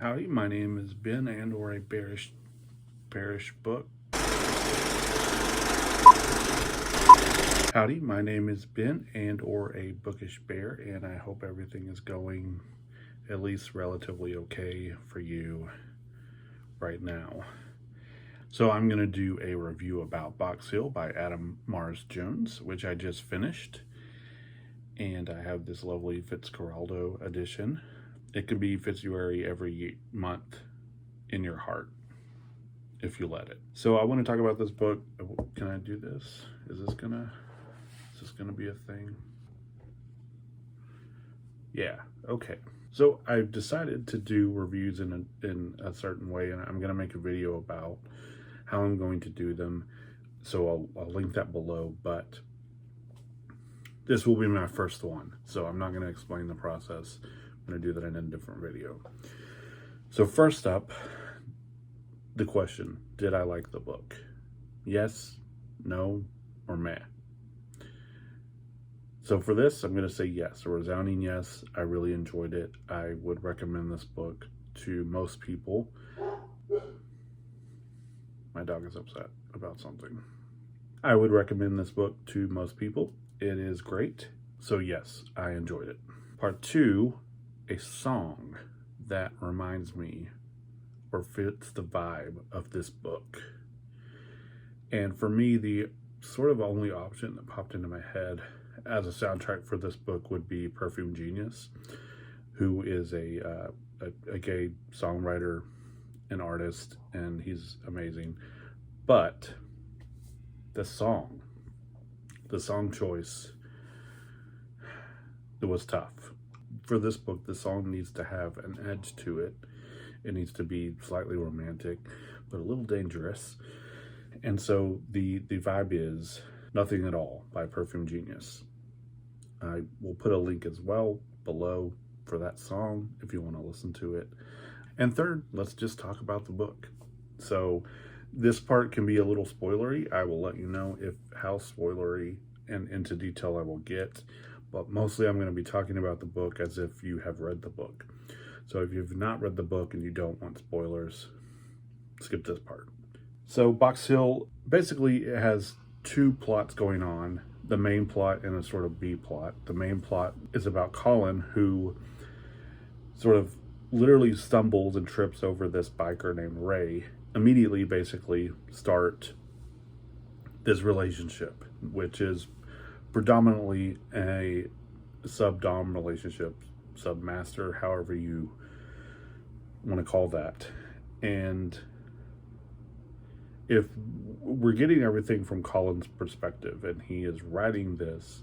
Howdy, my name is Ben and or a bearish book. Howdy, my name is Ben and or a bookish bear, and I hope everything is going at least relatively okay for you right now. So I'm going to do a review about Box Hill by Adam Mars Jones, which I just finished. And I have this lovely Fitzcarraldo edition. It can be February every month in your heart, if you let it. So I want to talk about this book. Can I do this? Is this gonna be a thing? Yeah, okay. So I've decided to do reviews in a certain way, and I'm gonna make a video about how I'm going to do them. So I'll link that below, but this will be my first one. So I'm not gonna explain the process. I'm going to do that in a different video. So first up, the question, did I like the book? Yes, no, or meh? So for this, I'm going to say yes, a resounding yes. I really enjoyed it. I would recommend this book to most people. My dog is upset about something. I would recommend this book to most people. It is great. So yes, I enjoyed it. Part two, a song that reminds me or fits the vibe of this book. And for me, the sort of only option that popped into my head as a soundtrack for this book would be Perfume Genius, who is a gay songwriter and artist, and he's amazing. But the song choice, it was tough. For this book, the song needs to have an edge to it. It needs to be slightly romantic, but a little dangerous. And so the vibe is Nothing at All by Perfume Genius. I will put a link as well below for that song if you want to listen to it. And third, let's just talk about the book. So this part can be a little spoilery. I will let you know how spoilery and into detail I will get. But mostly I'm going to be talking about the book as if you have read the book. So if you've not read the book and you don't want spoilers, skip this part. So Box Hill, basically it has two plots going on. The main plot and a sort of B plot. The main plot is about Colin, who sort of literally stumbles and trips over this biker named Ray. Immediately basically start this relationship, which is predominantly a sub-dom relationship, sub-master, however you want to call that. And if we're getting everything from Colin's perspective, and he is writing this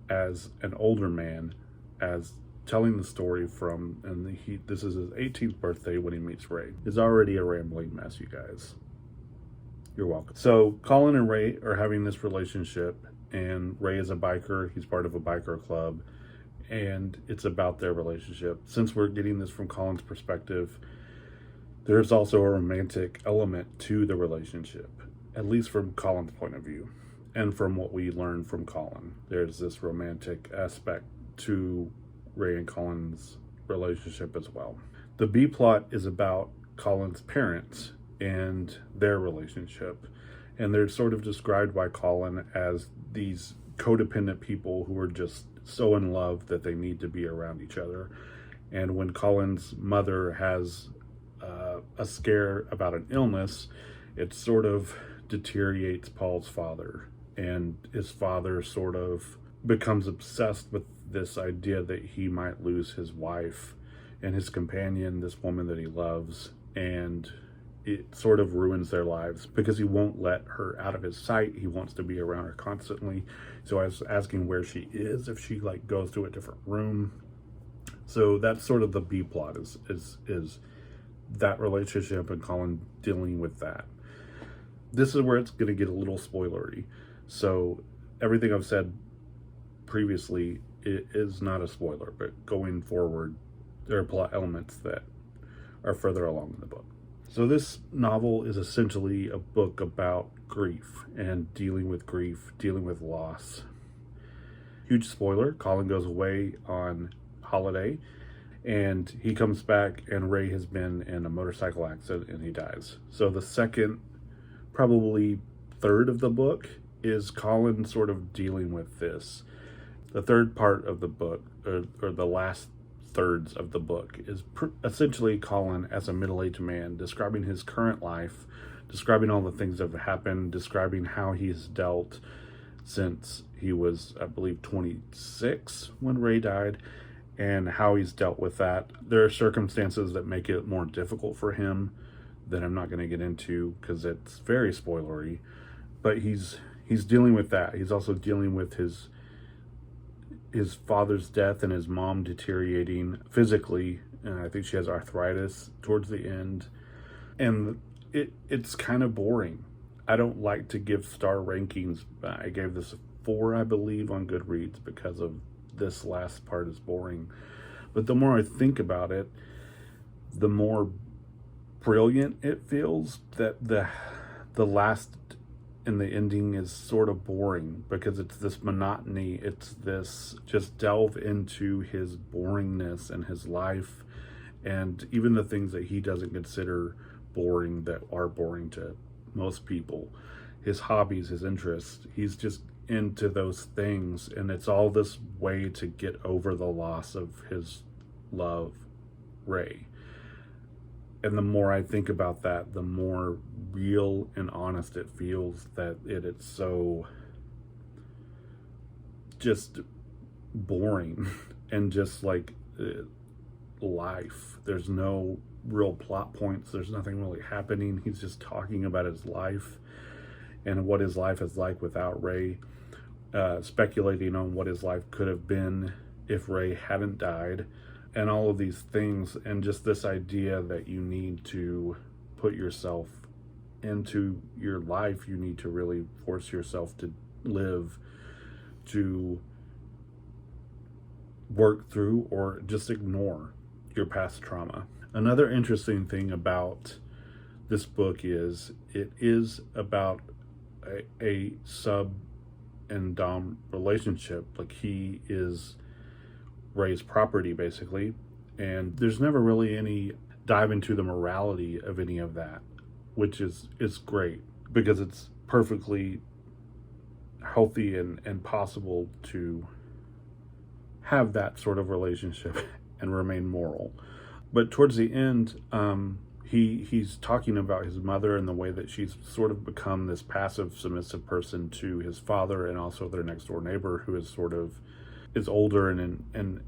as an older man, as telling the story from, and this is his 18th birthday when he meets Ray. It's already a rambling mess, you guys. You're welcome. So Colin and Ray are having this relationship, and Ray is a biker. He's part of a biker club, and it's about their relationship. Since we're getting this from Colin's perspective, there's also a romantic element to the relationship, at least from Colin's point of view. And from what we learned from Colin, there's this romantic aspect to Ray and Colin's relationship as well. The B plot is about Colin's parents and their relationship. And they're sort of described by Colin as these codependent people who are just so in love that they need to be around each other. And when Colin's mother has a scare about an illness, it sort of deteriorates Paul's father. And his father sort of becomes obsessed with this idea that he might lose his wife and his companion, this woman that he loves, and it sort of ruins their lives because he won't let her out of his sight. He wants to be around her constantly. So I was asking where she is, if she like goes to a different room. So that's sort of the B plot is that relationship and Colin dealing with that. This is where it's going to get a little spoilery. So everything I've said previously, it is not a spoiler, but going forward, there are plot elements that are further along in the book. So this novel is essentially a book about grief and dealing with loss. Huge spoiler, Colin goes away on holiday And he comes back, and Ray has been in a motorcycle accident and he dies. So the second, probably third of the book is Colin sort of dealing with this. The third part of the book, or the last thirds of the book, is essentially Colin as a middle-aged man describing his current life, describing all the things that have happened, describing how he's dealt since he was, I believe, 26 when Ray died, and how he's dealt with that. There are circumstances that make it more difficult for him that I'm not going to get into because it's very spoilery, but he's dealing with that. He's also dealing with his father's death and his mom deteriorating physically, and I think she has arthritis towards the end, and it's kind of boring. I don't like to give star rankings. I gave this a 4, I believe, on Goodreads because of this last part is boring. But the more I think about it, the more brilliant it feels. That the last and the ending is sort of boring because it's this monotony. It's this just delve into his boringness and his life, and even the things that he doesn't consider boring that are boring to most people. His hobbies, his interests, he's just into those things, and it's all this way to get over the loss of his love, Ray. And the more I think about that, the more real and honest it feels. That it's so just boring and just like life. There's no real plot points. There's nothing really happening. He's just talking about his life and what his life is like without Ray, speculating on what his life could have been if Ray hadn't died, and all of these things, and just this idea that you need to put yourself into your life. You need to really force yourself to live, to work through or just ignore your past trauma. Another interesting thing about this book is it is about a sub and dom relationship. Like, he is Ray's property basically, and there's never really any dive into the morality of any of that, which is great because it's perfectly healthy and possible to have that sort of relationship and remain moral. But towards the end, he's talking about his mother and the way that she's sort of become this passive, submissive person to his father and also their next door neighbor, who is older and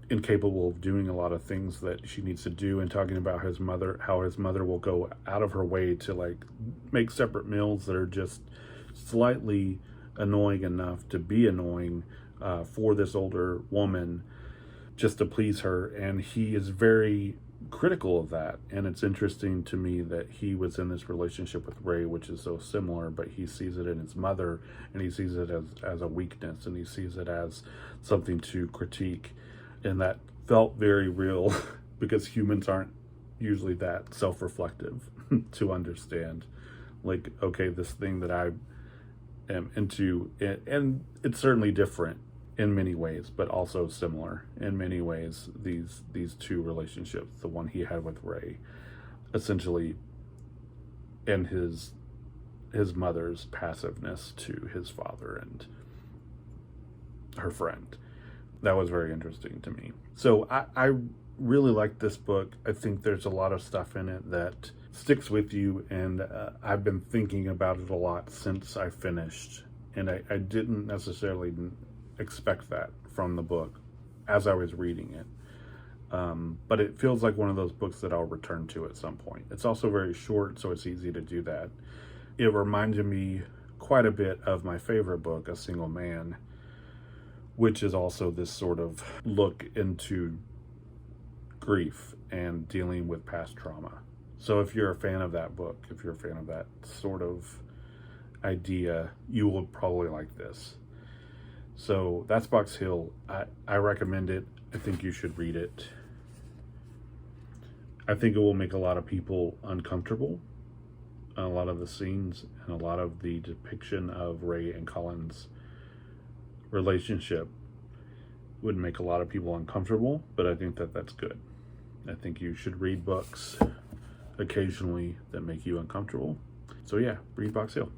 incapable of doing a lot of things that she needs to do, and talking about his mother, how his mother will go out of her way to like make separate meals that are just slightly annoying enough to be annoying for this older woman, just to please her. And he is very critical of that. And it's interesting to me that he was in this relationship with Ray, which is so similar, but he sees it in his mother, and he sees it as a weakness, and he sees it as something to critique. And that felt very real because humans aren't usually that self-reflective to understand, like, okay, this thing that I am into, and it's certainly different in many ways, but also similar in many ways. These two relationships, the one he had with Ray, essentially, and his mother's passiveness to his father and her friend. That was very interesting to me. So I really like this book. I think there's a lot of stuff in it that sticks with you, and I've been thinking about it a lot since I finished, and I didn't necessarily expect that from the book as I was reading it. But it feels like one of those books that I'll return to at some point. It's also very short, so it's easy to do that. It reminded me quite a bit of my favorite book, A Single Man, which is also this sort of look into grief and dealing with past trauma. So if you're a fan of that book, if you're a fan of that sort of idea, you will probably like this. So that's Box Hill. I recommend it. I think you should read it. I think it will make a lot of people uncomfortable. A lot of the scenes and a lot of the depiction of Ray and Colin's relationship would make a lot of people uncomfortable, but I think that that's good. I think you should read books occasionally that make you uncomfortable. So yeah, read Box Hill.